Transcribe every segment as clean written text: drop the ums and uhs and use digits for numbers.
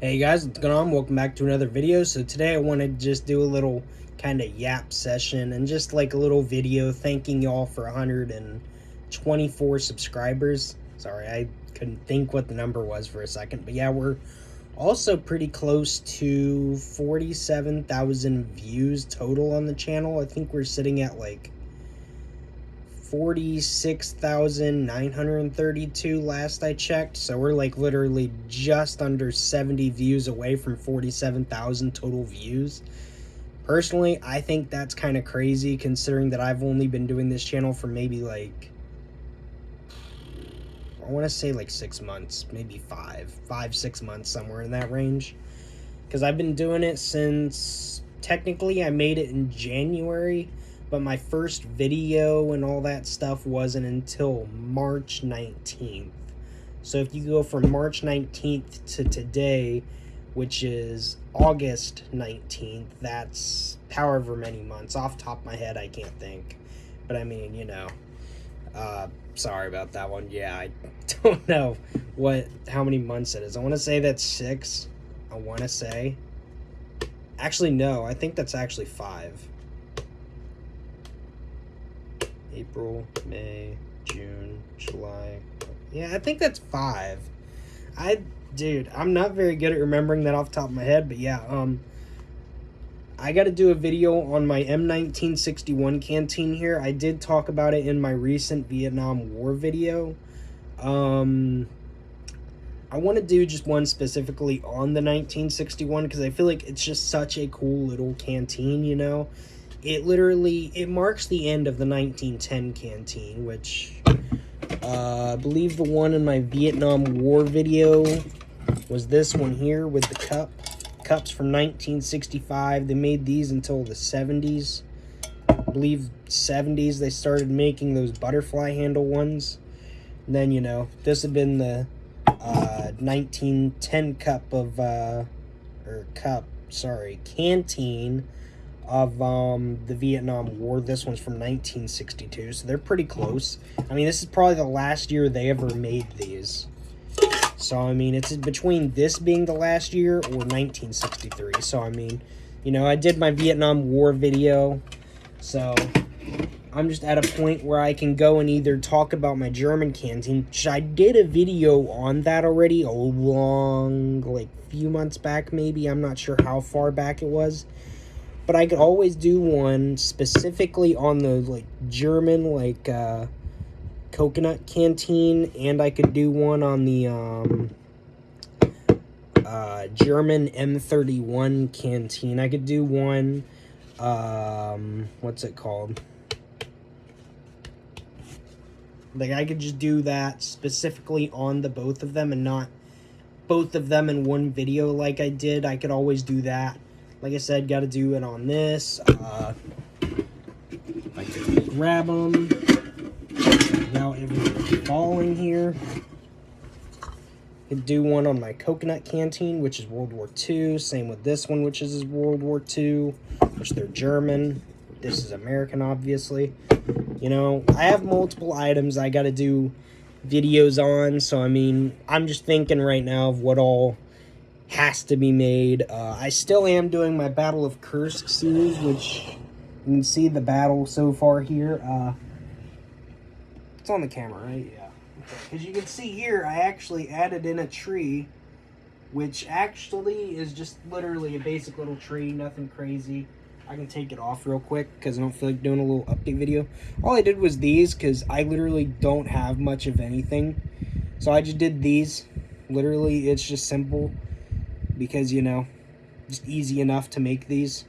Hey guys, what's going on? Welcome back to another video. So today I want to just do a little kind of yap session and just like a little video thanking y'all for 124 subscribers. Sorry, I couldn't think what the number was for a second. But yeah, we're also pretty close to 47,000 views total on the channel. I think we're sitting at like 46,932 last I checked, so we're like literally just under 70 views away from 47,000 total views. Personally, I think that's kind of crazy considering that I've only been doing this channel for maybe like, I want to say like 6 months, maybe 6 months, somewhere in that range. Because I've been doing it since, technically I made it in January, but my first video and all that stuff wasn't until March 19th. So if you go from March 19th to today, which is August 19th, that's however many months. Off the top of my head, I can't think. But I mean, you know, sorry about that one. Yeah, I don't know how many months it is. I want to say that's 6. I want to say. Actually, no, I think that's actually 5. April, May, June, July. Yeah, I think that's 5. Dude, I'm not very good at remembering that off the top of my head, but yeah, I got to do a video on my M1961 canteen here. I did talk about it in my recent Vietnam War video. I want to do just one specifically on the 1961 because I feel like it's just such a cool little canteen, you know? It marks the end of the 1910 canteen, which I believe the one in my Vietnam War video was this one here with the cups from 1965. They made these until the 70s. I believe 70s they started making those butterfly handle ones. And then, you know, this had been the 1910 canteen of the Vietnam War. This one's from 1962, so they're pretty close. I mean, this is probably the last year they ever made these. So, I mean, it's between this being the last year or 1963. So, I mean, you know, I did my Vietnam War video, so I'm just at a point where I can go and either talk about my German canteen, which I did a video on that already a long, like, few months back maybe. I'm not sure how far back it was. But I could always do one specifically on the, like, German, like, coconut canteen, and I could do one on the, German M31 canteen. I could do one, what's it called? Like, I could just do that specifically on the both of them and not both of them in one video like I did. I could always do that. Like I said, got to do it on this. I can grab them without everything falling here. Could do one on my coconut canteen, which is World War II. Same with this one, which is World War II, which they're German. This is American, obviously. You know, I have multiple items I got to do videos on. So, I mean, I'm just thinking right now of what all has to be made. I still am doing my Battle of Kursk series, which you can see the battle so far here. It's on the camera, right? Yeah. As you can see here, I actually added in a tree, which actually is just literally a basic little tree, nothing crazy. I can take it off real quick because I don't feel like doing a little update video. All I did was these because I literally don't have much of anything. So I just did these. Literally, it's just simple. Because, you know, just easy enough to make these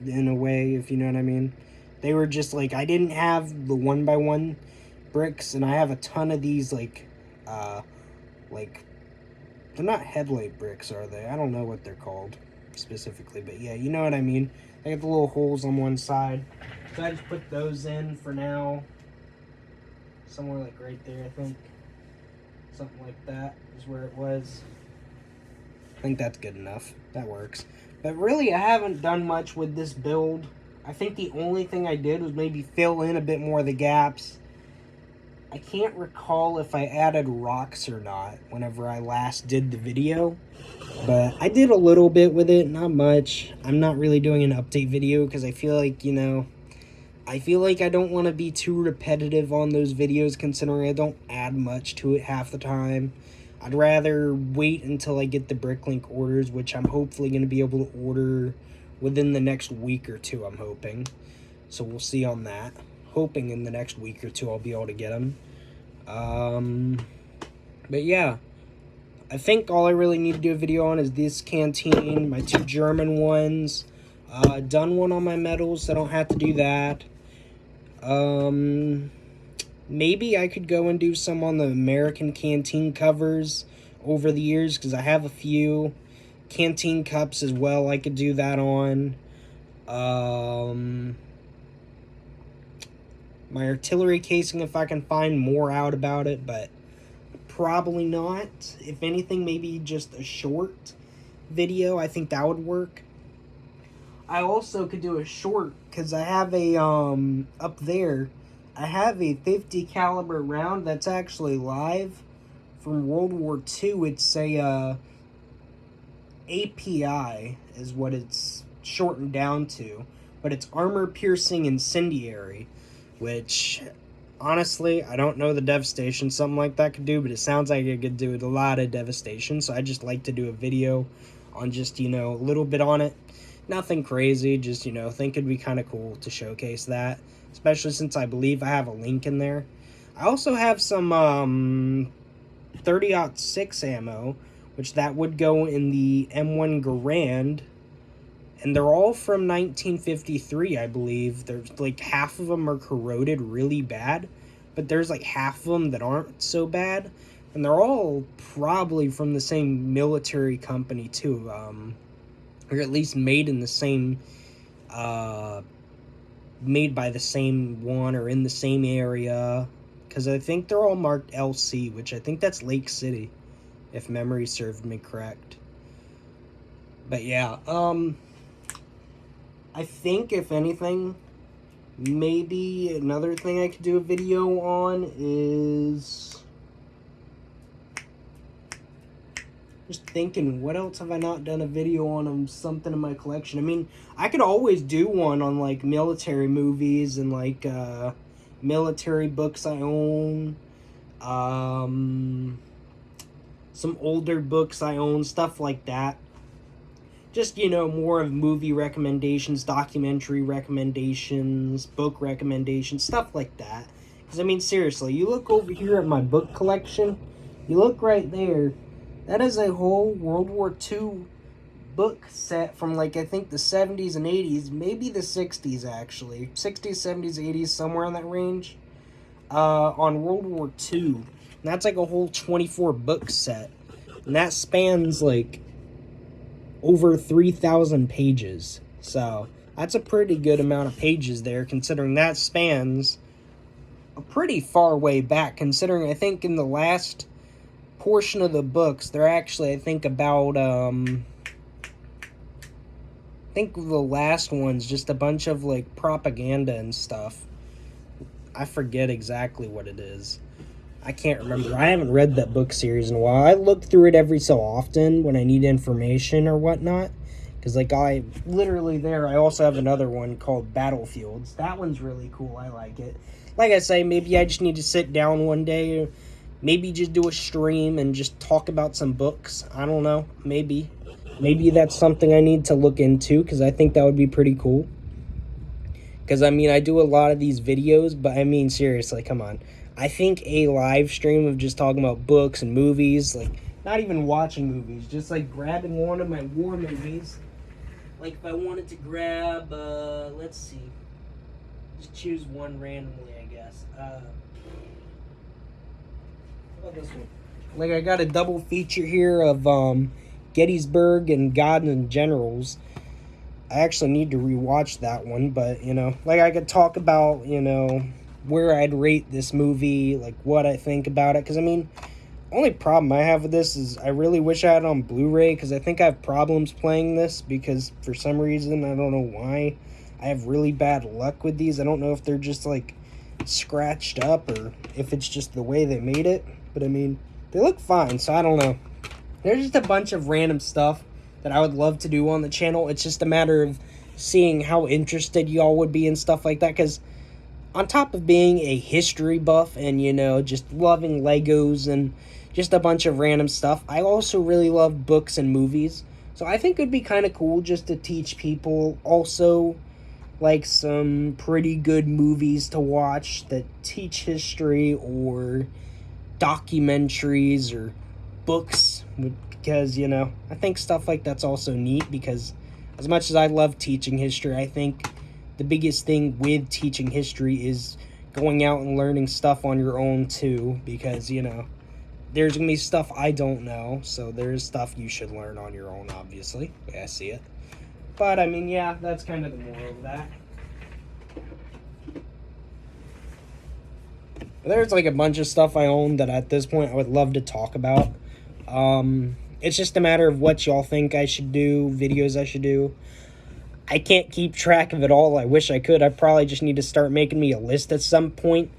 in a way, if you know what I mean. They were just like, I didn't have the 1x1 bricks, and I have a ton of these, like, they're not headlight bricks, are they? I don't know what they're called specifically, but yeah, you know what I mean. They got the little holes on one side. So I just put those in for now. Somewhere like right there, I think. Something like that is where it was. I think that's good enough. That works. But really, I haven't done much with this build. I think the only thing I did was maybe fill in a bit more of the gaps. I can't recall if I added rocks or not whenever I last did the video, but I did a little bit with it, not much. I'm not really doing an update video because I feel like, I feel like I don't want to be too repetitive on those videos considering I don't add much to it half the time. I'd rather wait until I get the Bricklink orders, which I'm hopefully going to be able to order within the next week or two, I'm hoping. So we'll see on that. Hoping in the next week or two I'll be able to get them. But yeah, I think all I really need to do a video on is this canteen, my 2 German ones. Done one on my medals, so I don't have to do that. Maybe I could go and do some on the American Canteen covers over the years, because I have a few canteen cups as well I could do that on. My artillery casing, if I can find more out about it, but probably not. If anything, maybe just a short video. I think that would work. I also could do a short, because I have a, up there, I have a 50 caliber round that's actually live from World War II. It's a, API is what it's shortened down to, but it's armor piercing incendiary, which, honestly, I don't know the devastation something like that could do, but it sounds like it could do a lot of devastation, so I just like to do a video on just, a little bit on it. Nothing crazy, just, think it'd be kind of cool to showcase that, especially since I believe I have a link in there. I also have some 30-06 ammo, which that would go in the M1 Garand, and they're all from 1953, I believe. There's, like, half of them are corroded really bad, but there's, like, half of them that aren't so bad, and they're all probably from the same military company, too, or at least made in the same, made by the same one or in the same area, because I think they're all marked LC, which I think that's Lake City, if memory served me correct. But yeah, I think, if anything, maybe another thing I could do a video on is just thinking, what else have I not done a video on something in my collection? I mean, I could always do one on, like, military movies and, like, military books I own. Some older books I own, stuff like that. Just, more of movie recommendations, documentary recommendations, book recommendations, stuff like that. Because, I mean, seriously, you look over here at my book collection, you look right there, that is a whole World War II book set from, like, I think the 70s and 80s, maybe the 60s, actually. 60s, 70s, 80s, somewhere in that range, on World War II. And that's, like, a whole 24 book set. And that spans, like, over 3,000 pages. So, that's a pretty good amount of pages there, considering that spans a pretty far way back, considering I think in the last portion of the books, they're actually, I think, about, I think the last one's just a bunch of, like, propaganda and stuff. I forget exactly what it is. I can't remember. I haven't read that book series in a while. I look through it every so often when I need information or whatnot. Because, like, I also have another one called Battlefields. That one's really cool. I like it. Like I say, maybe I just need to sit down one day, maybe just do a stream and just talk about some books. I don't know. Maybe that's something I need to look into, because I think that would be pretty cool. Because, I mean, I do a lot of these videos, but, I mean, seriously, come on. I think a live stream of just talking about books and movies, like, not even watching movies, just, like, grabbing one of my war movies. Like, if I wanted to grab, let's see. Just choose one randomly, I guess. How about this one? Like, I got a double feature here of, Gettysburg and Gods and Generals. I actually need to rewatch that one, but, like, I could talk about, where I'd rate this movie, like, what I think about it, because, I mean, only problem I have with this is I really wish I had it on Blu-ray, because I think I have problems playing this, because for some reason, I don't know why, I have really bad luck with these. I don't know if they're just, like, scratched up or if it's just the way they made it. But I mean, they look fine, so I don't know. There's just a bunch of random stuff that I would love to do on the channel. It's just a matter of seeing how interested y'all would be in stuff like that, because on top of being a history buff and, you know, just loving Legos and just a bunch of random stuff, I also really love books and movies. So I think it'd be kind of cool just to teach people also, like, some pretty good movies to watch that teach history, or documentaries or books, because, you know, I think stuff like that's also neat, because as much as I love teaching history, I think the biggest thing with teaching history is going out and learning stuff on your own too, because, you know, there's gonna be stuff I don't know, so there's stuff you should learn on your own, obviously. Yeah, I see it. But I mean, yeah, that's kind of the moral of that. There's like a bunch of stuff I own that at this point I would love to talk about. It's just a matter of what y'all think I should do, videos I should do. I can't keep track of it all. I wish I could. I probably just need to start making me a list at some point,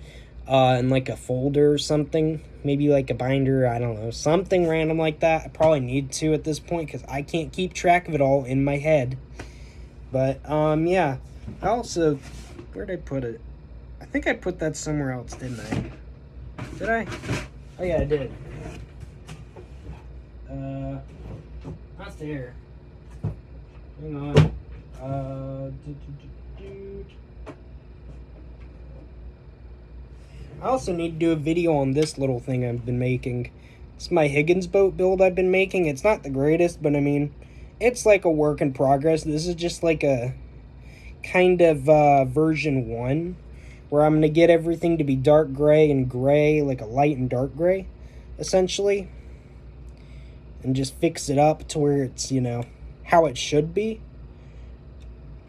in like a folder or something. Maybe like a binder, I don't know, something random like that. I probably need to at this point, because I can't keep track of it all in my head. But, yeah. I also, where'd I put it? I think I put that somewhere else, didn't I? Did I? Oh yeah, I did. Not there. Hang on. I also need to do a video on this little thing I've been making. It's my Higgins boat build I've been making. It's not the greatest, but I mean, it's like a work in progress. This is just like a kind of version 1, where I'm going to get everything to be dark gray and gray, like a light and dark gray, essentially. And just fix it up to where it's, you know, how it should be.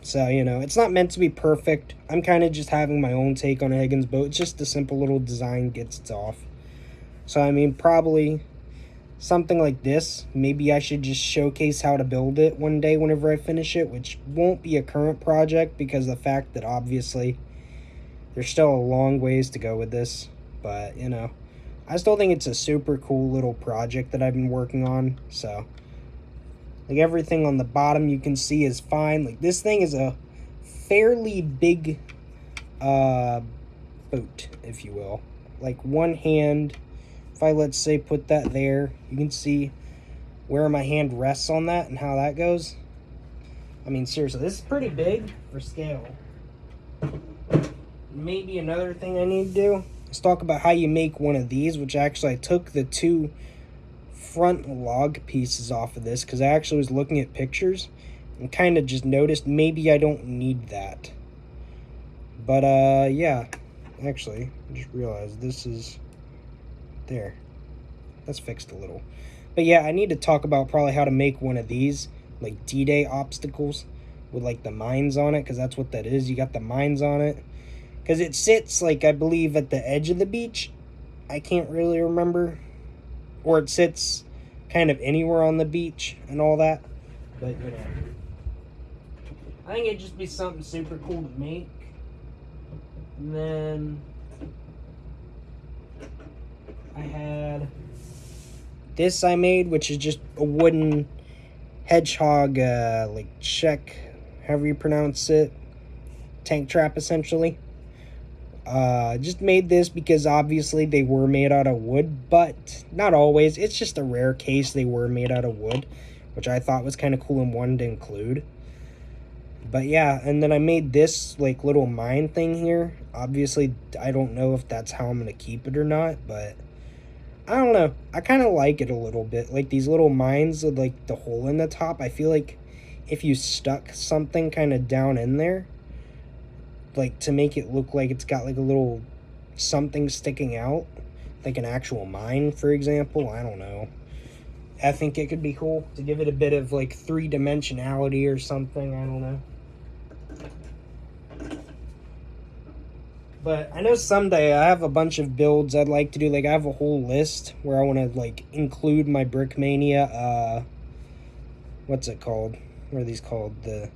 So, you know, it's not meant to be perfect. I'm kind of just having my own take on a Higgins boat. It's just a simple little design, gets it off. So, I mean, probably something like this. Maybe I should just showcase how to build it one day whenever I finish it, which won't be a current project because of the fact that obviously there's still a long ways to go with this. But, you know, I still think it's a super cool little project that I've been working on. So, like, everything on the bottom you can see is fine. Like, this thing is a fairly big boat, if you will. Like, one hand, if I, let's say, put that there, you can see where my hand rests on that and how that goes. I mean, seriously, this is pretty big for scale. Maybe another thing I need to do is talk about how you make one of these, which actually I took the 2 front log pieces off of this because I actually was looking at pictures and kind of just noticed maybe I don't need that. But yeah, actually I just realized this is there. That's fixed a little. But yeah, I need to talk about probably how to make one of these, like D-Day obstacles with like the mines on it, because that's what that is. You got the mines on it because it sits, like, I believe at the edge of the beach. I can't really remember. Or it sits kind of anywhere on the beach and all that. But, you know, I think it'd just be something super cool to make. And then I had this I made, which is just a wooden hedgehog, like check, however you pronounce it, tank trap, essentially. Just made this because obviously they were made out of wood, but not always. It's just a rare case they were made out of wood, which I thought was kind of cool and wanted to include. But yeah, and then I made this like little mine thing here. Obviously, I don't know if that's how I'm going to keep it or not, but I don't know. I kind of like it a little bit. Like these little mines with like the hole in the top. I feel like if you stuck something kind of down in there, like to make it look like it's got like a little something sticking out, like an actual mine, for example. I don't know. I think it could be cool to give it a bit of like 3-dimensionality or something. I don't know. But I know someday I have a bunch of builds I'd like to do. Like I have a whole list where I want to like include my Brickmania, what's it called? What are these called? The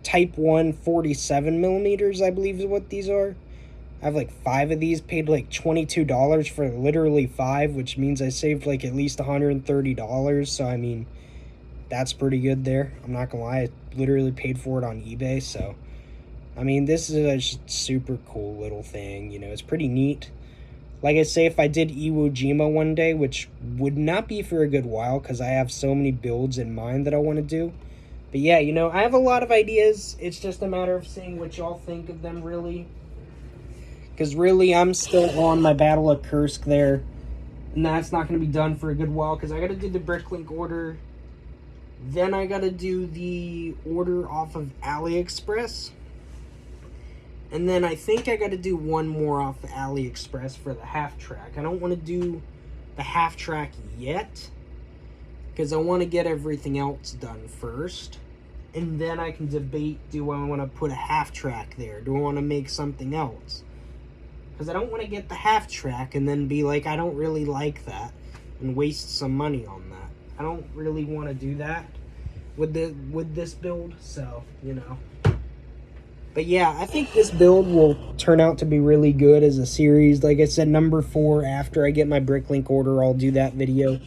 Type 1 47 millimeters, I believe is what these are. I have like 5 of these, paid like $22 for literally 5, which means I saved like at least $130. So, I mean, that's pretty good there. I'm not gonna lie, I literally paid for it on eBay. So, I mean, this is a super cool little thing. You know, it's pretty neat. Like I say, if I did Iwo Jima one day, which would not be for a good while because I have so many builds in mind that I want to do. But yeah, you know, I have a lot of ideas. It's just a matter of seeing what y'all think of them, really. Because really, I'm still on my Battle of Kursk there. And that's not going to be done for a good while because I got to do the Bricklink order. Then I got to do the order off of AliExpress. And then I think I got to do one more off of AliExpress for the half track. I don't want to do the half track yet, because I want to get everything else done first. And then I can debate, do I want to put a half track there? Do I want to make something else? Because I don't want to get the half track and then be like, I don't really like that, and waste some money on that. I don't really want to do that with this build, so, you know. But yeah, I think this build will turn out to be really good as a series. Like I said, number 4, after I get my Bricklink order, I'll do that video.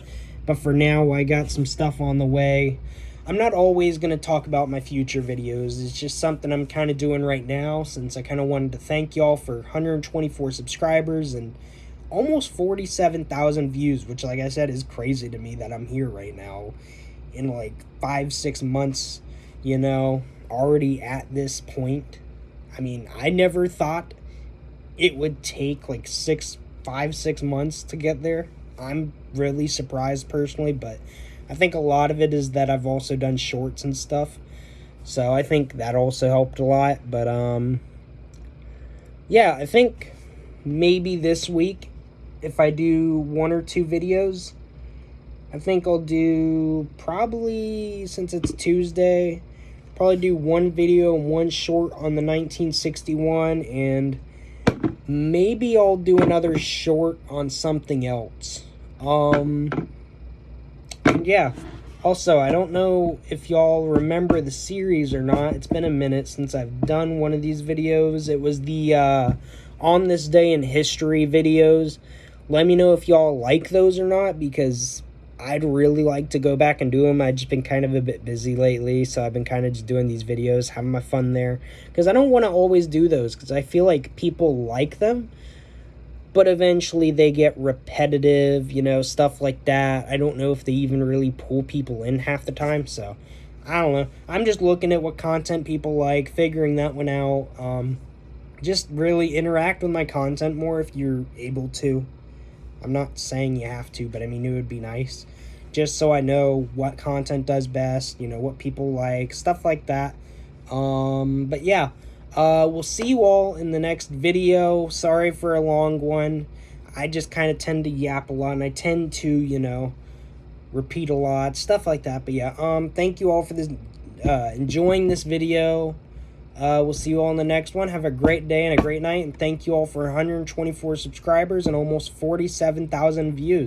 But for now, I got some stuff on the way. I'm not always going to talk about my future videos. It's just something I'm kind of doing right now, since I kind of wanted to thank y'all for 124 subscribers and almost 47,000 views, which, like I said, is crazy to me that I'm here right now in like 5-6 months, you know, already at this point. I mean, I never thought it would take like 5-6 months to get there. I'm really surprised personally, but I think a lot of it is that I've also done shorts and stuff, so I think that also helped a lot. But yeah, I think maybe this week, if I do 1 or 2 videos, I think I'll do, probably, since it's Tuesday, probably do 1 video and 1 short on the 1961, and maybe I'll do another short on something else. And yeah, also, I don't know if y'all remember the series or not. It's been a minute since I've done one of these videos. It was the On This Day in History videos. Let me know if y'all like those or not, because I'd really like to go back and do them. I've just been kind of a bit busy lately, so I've been kind of just doing these videos, having my fun there. Because I don't want to always do those, because I feel like people like them, but eventually they get repetitive, you know, stuff like that. I don't know if they even really pull people in half the time, so I don't know. I'm just looking at what content people like, figuring that one out. Just really interact with my content more if you're able to. I'm not saying you have to, but I mean, it would be nice. Just so I know what content does best, you know, what people like, stuff like that. But yeah, we'll see you all in the next video. Sorry for a long one. I just kind of tend to yap a lot, and I tend to, you know, repeat a lot, stuff like that. But yeah, thank you all for this, enjoying this video. We'll see you all in the next one. Have a great day and a great night, and thank you all for 124 subscribers and almost 47,000 views.